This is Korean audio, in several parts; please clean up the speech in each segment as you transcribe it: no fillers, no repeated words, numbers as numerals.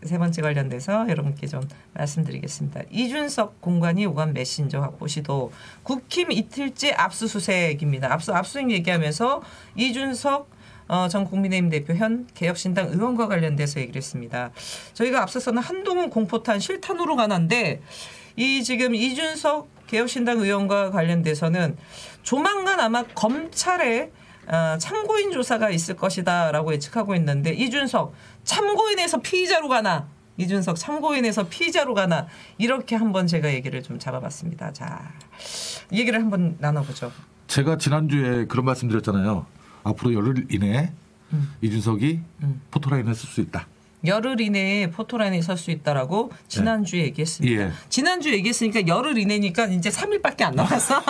세 번째 관련돼서 여러분께 좀 말씀드리겠습니다. 이준석 공관위 오간 메신저 확보 시도 국힘 이틀째 압수수색입니다. 압수수색 얘기하면서 이준석 전 국민의힘 대표 현 개혁신당 의원과 관련돼서 얘기를 했습니다. 저희가 앞서서는 한동훈 공포탄 실탄으로 가는데 이 지금 이준석 개혁신당 의원과 관련돼서는 조만간 아마 검찰에 참고인 조사가 있을 것이다라고 예측하고 있는데 이준석 참고인에서 피의자로 가나 이준석 참고인에서 피의자로 가나 이렇게 한번 제가 얘기를 좀 잡아봤습니다. 자, 얘기를 한번 나눠보죠. 제가 지난주에 그런 말씀드렸잖아요. 앞으로 열흘 이내에 이준석이 포토라인을 쓸 수 있다. 열흘 이내에 포토라인에 설 수 있다라고 지난주에 얘기했습니다. 예. 지난주에 얘기했으니까 열흘 이내니까 이제 3일밖에 안 남았어.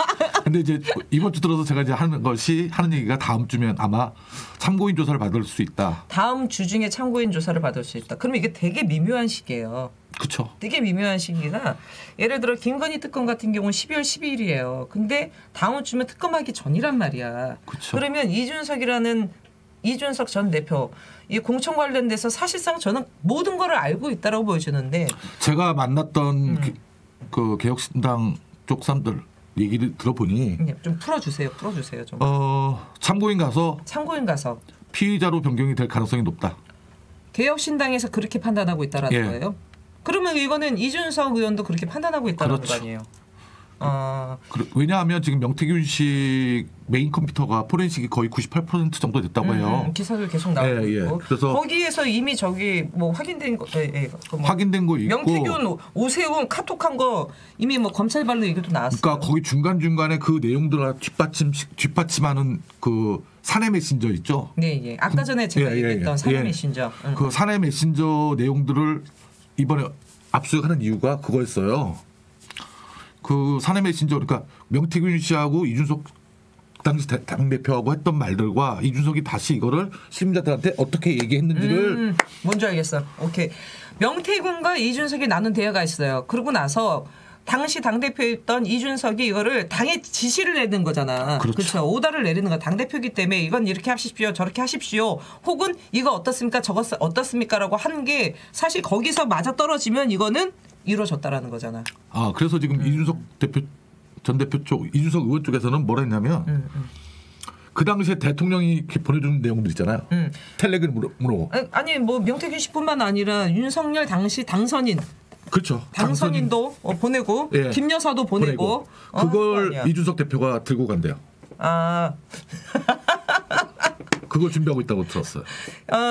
근데 이제 이번 주 들어서 제가 이제 하는 얘기가 다음 주면 아마 참고인 조사를 받을 수 있다. 다음 주 중에 참고인 조사를 받을 수 있다. 그러면 이게 되게 미묘한 시기예요. 그렇죠. 되게 미묘한 시기가 예를 들어 김건희 특검 같은 경우는 12월 12일이에요. 근데 다음 주면 특검하기 전이란 말이야. 그쵸. 그러면 이준석 전 대표 이 공천 관련돼서 사실상 저는 모든 거를 알고 있다라고 보여주는데 제가 만났던 그 개혁신당 쪽 사람들 얘기를 들어보니 좀 풀어주세요 좀. 참고인 가서 피의자로 변경이 될 가능성이 높다. 개혁신당에서 그렇게 판단하고 있다라는 예. 거예요. 그러면 이거는 이준석 의원도 그렇게 판단하고 있다는 그렇죠. 거 아니에요. 왜냐하면 지금 명태균 씨 메인 컴퓨터가 포렌식이 거의 98% 정도 됐다고 해요. 기사들 계속 나오고 있고. 그래서 거기에서 이미 저기 뭐 확인된 거, 확인된 거 있고. 명태균 오세훈 카톡한 거 이미 뭐 검찰발로 얘기도 나왔어요. 그러니까 거기 중간 중간에 그 내용들을 뒷받침하는 그 사내 메신저 있죠. 네. 아까 전에 제가 얘기했던 사내 메신저. 그 사내 메신저 내용들을 이번에 압수하는 이유가 그거였어요. 그 사내 메신저 그러니까 명태균 씨하고 이준석 당시 당대표하고 했던 말들과 이준석이 다시 이거를 시민자들한테 어떻게 얘기했는지를 뭔지 알겠어. 오케이. 명태균과 이준석이 나눈 대화가 있어요. 그러고 나서 당시 당대표였던 이준석이 이거를 당에 지시를 내는 거잖아. 그렇죠. 오더를 내리는 거 당대표이기 때문에 이건 이렇게 하십시오. 저렇게 하십시오. 혹은 이거 어떻습니까? 저거 어떻습니까? 라고 한 게 사실 거기서 맞아떨어지면 이거는 이루어졌다라는 거잖아. 그래서 지금 이준석 전 대표 쪽 이준석 의원 쪽에서는 뭐라 했냐면 그 당시에 대통령이 보내준 내용들 있잖아요. 텔레그램으로. 아니 뭐 명태균 씨뿐만 아니라 윤석열 당시 당선인. 그렇죠. 당선인도 보내고 김 여사도 보내고. 그걸 이준석 대표가 들고 간대요. 그거 준비하고 있다고 들었어요.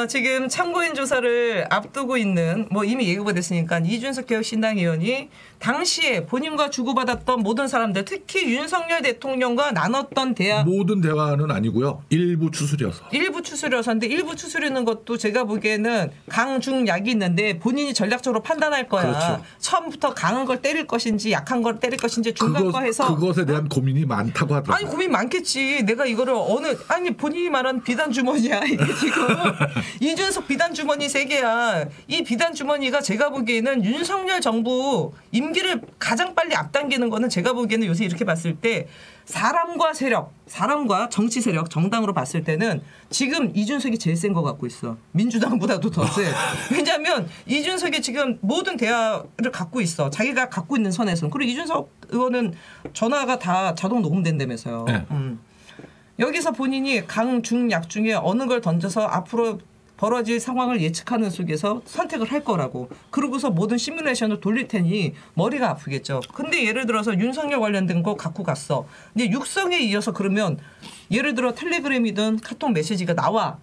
지금 참고인 조사를 앞두고 있는 뭐 이미 예고가 됐으니까 이준석 개혁신당 의원이 당시에 본인과 주고받았던 모든 사람들 특히 윤석열 대통령과 나눴던 대화 모든 대화는 아니고요. 일부 추술이어서인데 일부 추술이는 것도 제가 보기에는 강중약이 있는데 본인이 전략적으로 판단할 거야. 그렇죠. 처음부터 강한 걸 때릴 것인지 약한 걸 때릴 것인지 중간 거 해서 그것에 대한 고민이 많다고 하더라고요. 아니 고민 많겠지. 내가 이거를 본인이 말한 비단 주머니야. 이게 지금 이준석 비단 주머니 3개야. 이 비단 주머니가 제가 보기에는 윤석열 정부 임기를 가장 빨리 앞당기는 거는 제가 보기에는 요새 이렇게 봤을 때 사람과 정치 세력, 정당으로 봤을 때는 지금 이준석이 제일 센 거 갖고 있어. 민주당보다도 더 세. 왜냐하면 이준석이 지금 모든 대화를 갖고 있어. 자기가 갖고 있는 선에서는. 그리고 이준석 의원은 전화가 다 자동 녹음된다면서요. 네. 여기서 본인이 강, 중, 약 중에 어느 걸 던져서 앞으로 벌어질 상황을 예측하는 속에서 선택을 할 거라고. 그러고서 모든 시뮬레이션을 돌릴 테니 머리가 아프겠죠. 근데 예를 들어서 윤석열 관련된 거 갖고 갔어. 근데 육성에 이어서 그러면 예를 들어 텔레그램이든 카톡 메시지가 나와.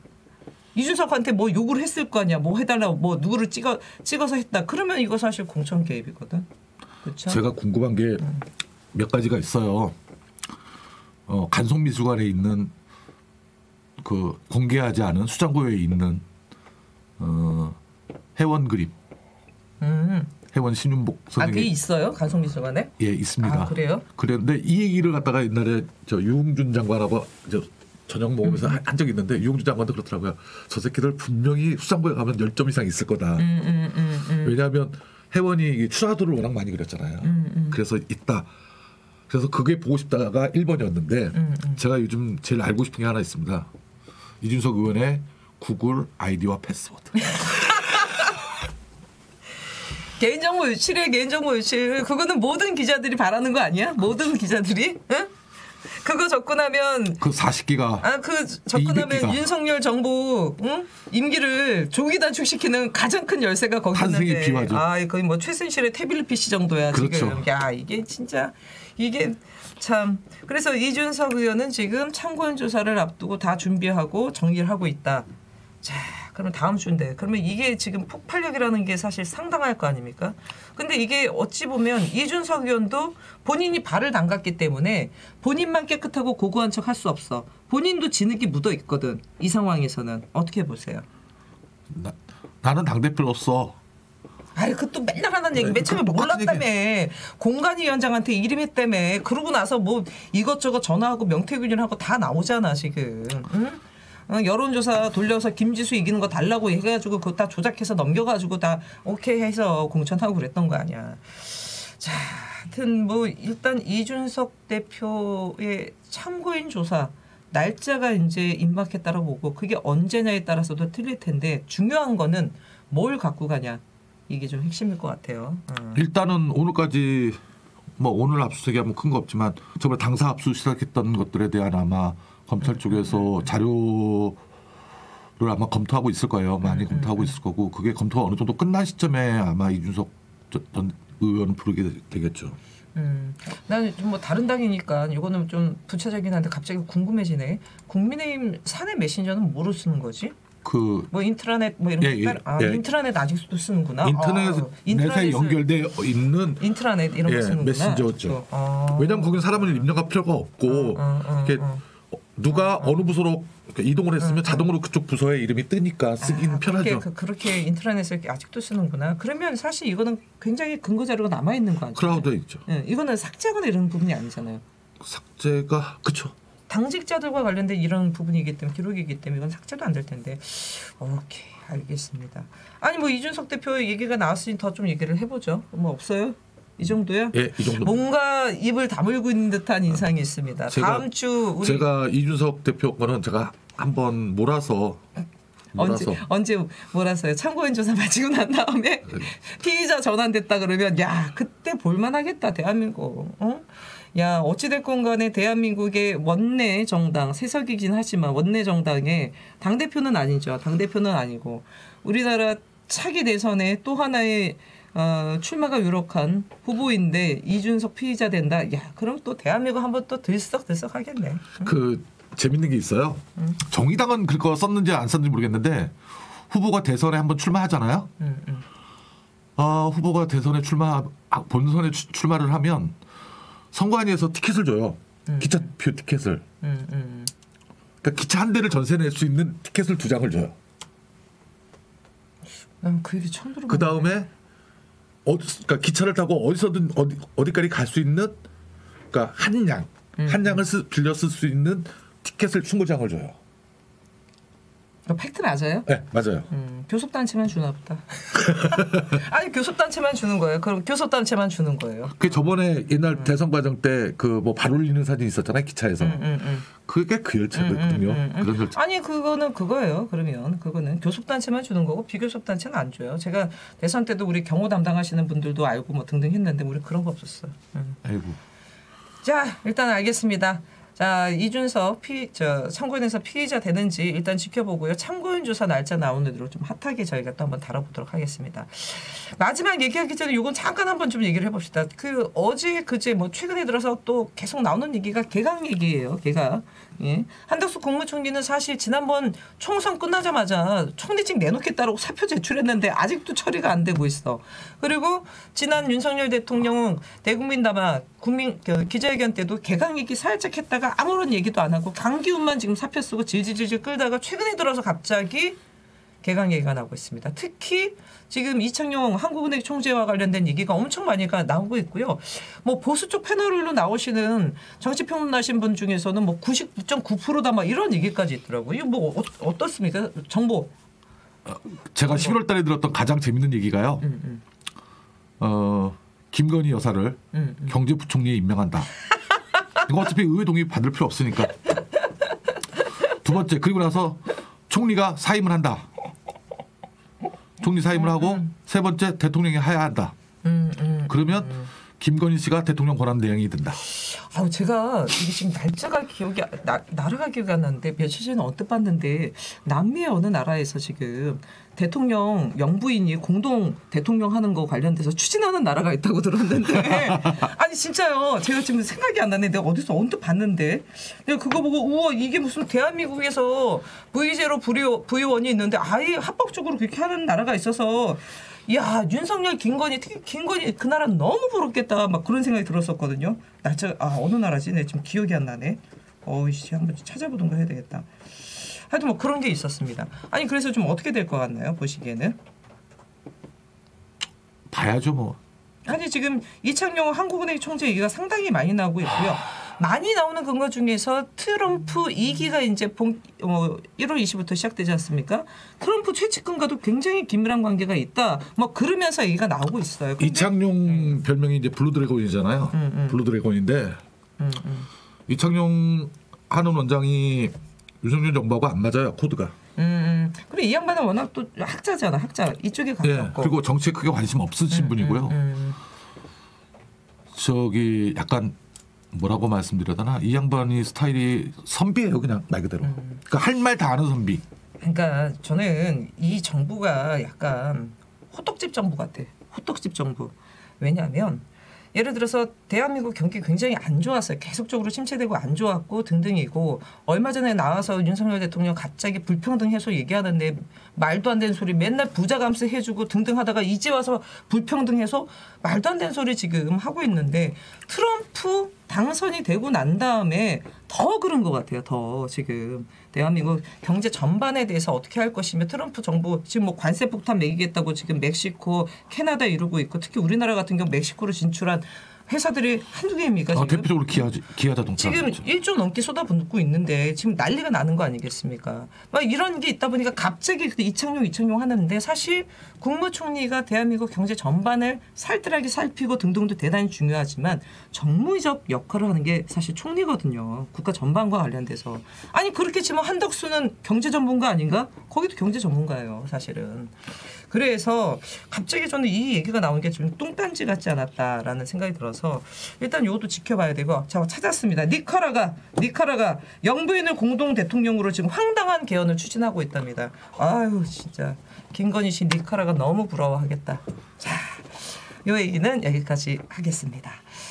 이준석한테 뭐 요구를 했을 거 아니야. 뭐 해달라고 뭐 누구를 찍어서 했다. 그러면 이거 사실 공천 개입이거든. 그렇죠? 제가 궁금한 게 몇 가지가 있어요. 간송미술관에 있는 그 공개하지 않은 수장고에 있는 해원 그림, 해원 신윤복 선생님. 그게 있어요? 간송미술관에? 예, 있습니다. 그래요? 그런데 이 얘기를 갖다가 옛날에 유흥준 장관하고 저녁 먹으면서 한 적이 있는데 유흥준 장관도 그렇더라고요. 저 새끼들 분명히 수장고에 가면 10점 이상 있을 거다. 왜냐하면 해원이 추라도를 워낙 많이 그렸잖아요. 그래서 있다. 그래서 그게 보고 싶다가 1번이었는데 제가 요즘 제일 알고 싶은 게 하나 있습니다. 이준석 의원의 구글 아이디와 패스워드. 개인정보 유출이야 개인정보 유출. 그거는 모든 기자들이 바라는 거 아니야? 모든 기자들이? 응? 그거 접근하면 그 40기가 그 접근하면 200기가. 윤석열 정부 임기를 조기 단축시키는 가장 큰 열쇠가 거기 있는데 비화죠. 거의 뭐 최순실의 태블릿 PC 정도야. 그렇죠. 지금. 야 이게 진짜 이게 참 그래서 이준석 의원은 지금 참고인 조사를 앞두고 다 준비하고 정리를 하고 있다. 자, 그러면 다음 주인데 그러면 이게 지금 폭발력이라는 게 사실 상당할 거 아닙니까? 근데 이게 어찌 보면 이준석 의원도 본인이 발을 담갔기 때문에 본인만 깨끗하고 고고한 척 할 수 없어. 본인도 진흙이 묻어 있거든. 이 상황에서는 어떻게 보세요? 나는 당대표로서 아이 그것도 맨날 하는 얘기. 맨 처음에 몰랐다며. 공관위원장한테 이름 했다며. 그러고 나서 뭐 이것저것 전화하고 명태균이하고 다 나오잖아 지금. 응? 여론조사 돌려서 김지수 이기는 거 달라고 해가지고 그거 다 조작해서 넘겨가지고 다 오케이 해서 공천하고 그랬던 거 아니야. 자, 하여튼 뭐 일단 이준석 대표의 참고인 조사 날짜가 이제 임박했다라고 보고 그게 언제냐에 따라서도 틀릴 텐데 중요한 거는 뭘 갖고 가냐 이게 좀 핵심일 것 같아요. 일단은 오늘까지 뭐 오늘 압수수색이 큰 거 없지만 정말 당사 압수수색했던 것들에 대한 아마 검찰 쪽에서 자료를 아마 검토하고 있을 거예요. 많이 검토하고 있을 거고 그게 검토가 어느 정도 끝난 시점에 아마 이준석 전 의원을 부르게 되겠죠. 나는 좀 뭐 다른 당이니까 이거는 좀 부차적이긴 한데 갑자기 궁금해지네. 국민의힘 사내 메신저는 뭐로 쓰는 거지? 뭐 인트라넷 뭐 이런 인트라넷 아직도 쓰는구나. 인터넷에 연결돼 있는 인트라넷 이런 거 쓰는구나. 메신저죠. 왜냐하면 거기는 사람을 입력할 필요가 없고 누가 어느 부서로 이동을 했으면 자동으로 그쪽 부서의 이름이 뜨니까 쓰기는 편하죠. 그렇게 인트라넷을 아직도 쓰는구나. 그러면 사실 이거는 굉장히 근거 자료가 남아 있는 거 아니에요? 크라우드에 있죠. 이거는 삭제하거나 이런 부분이 아니잖아요. 삭제가 그렇죠. 당직자들과 관련된 이런 부분이기 때문에 기록이기 때문에 이건 삭제도 안 될 텐데. 오케이 알겠습니다. 아니 뭐 이준석 대표 얘기가 나왔으니 더 좀 얘기를 해보죠. 뭐 없어요? 이 정도요? 예, 이 정도. 뭔가 입을 다물고 있는 듯한 인상이 있습니다. 다음 주 제가 이준석 대표 거는 제가 한번 몰아서 언제 몰아서요? 참고인 조사 마치고 난 다음에 피의자 전환됐다 그러면 야 그때 볼만하겠다 대한민국. 야 어찌됐건 간에 대한민국의 원내 정당 세석이긴 하지만 원내 정당의 당대표는 아니죠. 당대표는 아니고 우리나라 차기 대선에 또 하나의 출마가 유력한 후보인데 이준석 피의자 된다. 야 그럼 또 대한민국 한번 또 들썩들썩 하겠네. 그 재밌는 게 있어요. 정의당은 그거 썼는지 안 썼는지 모르겠는데 후보가 대선에 한번 출마하잖아요. 후보가 대선에 본선에 출마를 하면 선관위에서 티켓을 줘요. 기차표 티켓을. 그러니까 기차 한 대를 전세 낼 수 있는 티켓을 2장을 줘요. 난 그 얘기 처음 들어봤는데. 그 다음에 그러니까 기차를 타고 어디서든 어디까지 갈 수 있는 그러니까 한 양을 빌려 쓸 수 있는 티켓을 20장을 줘요. 팩트 맞아요? 네, 맞아요. 교섭단체만 주나 보다. 아니 교섭단체만 주는 거예요. 그럼 교섭단체만 주는 거예요. 그 저번에 옛날 대선 과정 때 그 뭐 발 올리는 사진 있었잖아요. 기차에서. 그게 그 열차거든요. 그런 열차. 아니 그거는 그거예요. 그러면 그거는 교섭단체만 주는 거고 비교섭단체는 안 줘요. 제가 대선 때도 우리 경호 담당하시는 분들도 알고 뭐 등등 했는데 우리 그런 거 없었어요. 아이고. 자 일단 알겠습니다. 자 이준석 참고인에서 피의자 되는지 일단 지켜보고요. 참고인 조사 날짜 나오는 대로 좀 핫하게 저희가 또 한번 다뤄보도록 하겠습니다. 마지막 얘기하기 전에 이건 잠깐 한번 좀 얘기를 해봅시다. 그 어제 그제 뭐 최근에 들어서 또 계속 나오는 얘기가 개각 얘기예요. 개각. 예. 한덕수 국무총리는 사실 지난번 총선 끝나자마자 총리직 내놓겠다라고 사표 제출했는데 아직도 처리가 안 되고 있어. 그리고 지난 윤석열 대통령은 대국민 담화 기자회견 때도 개각 얘기 살짝 했다가 아무런 얘기도 안 하고 강기훈만 지금 사표 쓰고 질질질질 끌다가 최근에 들어서 갑자기 개각 얘기가 나오고 있습니다. 특히 지금 이창용 한국은행 총재와 관련된 얘기가 엄청 많이 나오고 있고요. 뭐 보수 쪽 패널로 나오시는 정치평론하신 분 중에서는 뭐 99.9%다 막 이런 얘기까지 있더라고요. 이거 뭐 어떻습니까? 정보. 제가 11월 달에 들었던 가장 재밌는 얘기가요. 김건희 여사를 경제부총리에 임명한다. 이거 어차피 의회 동의 받을 필요 없으니까. 두 번째 그리고 나서 총리가 사임을 한다. 총리 사임을 하고 세 번째 대통령이 해야 한다. 그러면 김건희 씨가 대통령 권한 대행이 된다. 아우 제가 이게 지금 날짜가 기억이 나라가 기억이 안 나는데 며칠 전에 언뜻 봤는데 남미의 어느 나라에서 지금 대통령 영부인이 공동 대통령 하는 거 관련돼서 추진하는 나라가 있다고 들었는데 아니 진짜요. 제가 지금 생각이 안 나네. 내가 어디서 언뜻 봤는데 내가 그거 보고 우와 이게 무슨 대한민국에서 V제로 V1이 있는데 아예 합법적으로 그렇게 하는 나라가 있어서 야 윤석열 김건희 특히 김건희 그 나라 너무 부럽겠다 막 그런 생각이 들었었거든요. 날짜 어느 나라지? 내 지금 기억이 안 나네. 어이씨 한번 찾아보던가 해야 되겠다. 하여튼 뭐 그런 게 있었습니다. 아니 그래서 좀 어떻게 될 것 같나요? 보시기에는? 봐야죠 뭐. 아니 지금 이창용 한국은행 총재 얘기가 상당히 많이 나오고 있고요. 많이 나오는 근거 중에서 트럼프 2기가 이제 1월 20일부터 시작되지 않습니까? 트럼프 최측근과도 굉장히 긴밀한 관계가 있다. 뭐 그러면서 얘기가 나오고 있어요. 이창용 별명이 이제 블루드래곤이잖아요. 블루드래곤인데 이창용 하는 원장이 윤석열 정부하고 안 맞아요. 코드가. 그래 이 양반은 워낙 또 학자잖아. 학자 이쪽에 가깝고. 예, 그리고 정치에 크게 관심 없으신 분이고요. 저기 약간 뭐라고 말씀드려야 되나? 이 양반이 스타일이 선비예요. 그냥 말 그대로. 그러니까 할 말 다 하는 선비. 그러니까 저는 이 정부가 약간 호떡집 정부 같아. 호떡집 정부. 왜냐하면 예를 들어서 대한민국 경기 굉장히 안 좋았어요. 계속적으로 침체되고 안 좋았고 등등이고 얼마 전에 나와서 윤석열 대통령 갑자기 불평등 해소 얘기하는데 말도 안 되는 소리 맨날 부자 감세 해주고 등등 하다가 이제 와서 불평등 해소 말도 안 되는 소리 지금 하고 있는데 트럼프 당선이 되고 난 다음에 더 그런 것 같아요. 더 지금 대한민국 경제 전반에 대해서 어떻게 할 것이며 트럼프 정부 지금 뭐 관세 폭탄 매기겠다고 지금 멕시코, 캐나다 이루고 있고 특히 우리나라 같은 경우 멕시코로 진출한 회사들이 한두 개입니까? 지금? 대표적으로 기아 자동차. 지금 1조 넘게 쏟아붓고 있는데 지금 난리가 나는 거 아니겠습니까? 막 이런 게 있다 보니까 갑자기 이창용 하는데 사실 국무총리가 대한민국 경제 전반을 살뜰하게 살피고 등등도 대단히 중요하지만 정무적 역할을 하는 게 사실 총리거든요. 국가 전반과 관련돼서. 아니 그렇게 치면 한덕수는 경제 전문가 아닌가? 거기도 경제 전문가예요. 사실은. 그래서 갑자기 저는 이 얘기가 나오는 게 좀 똥단지 같지 않았다라는 생각이 들어서 일단 이것도 지켜봐야 되고 제가 찾았습니다. 니카라가 영부인을 공동 대통령으로 지금 황당한 개헌을 추진하고 있답니다. 아유 진짜 김건희 씨 니카라가 너무 부러워하겠다. 자, 이 얘기는 여기까지 하겠습니다.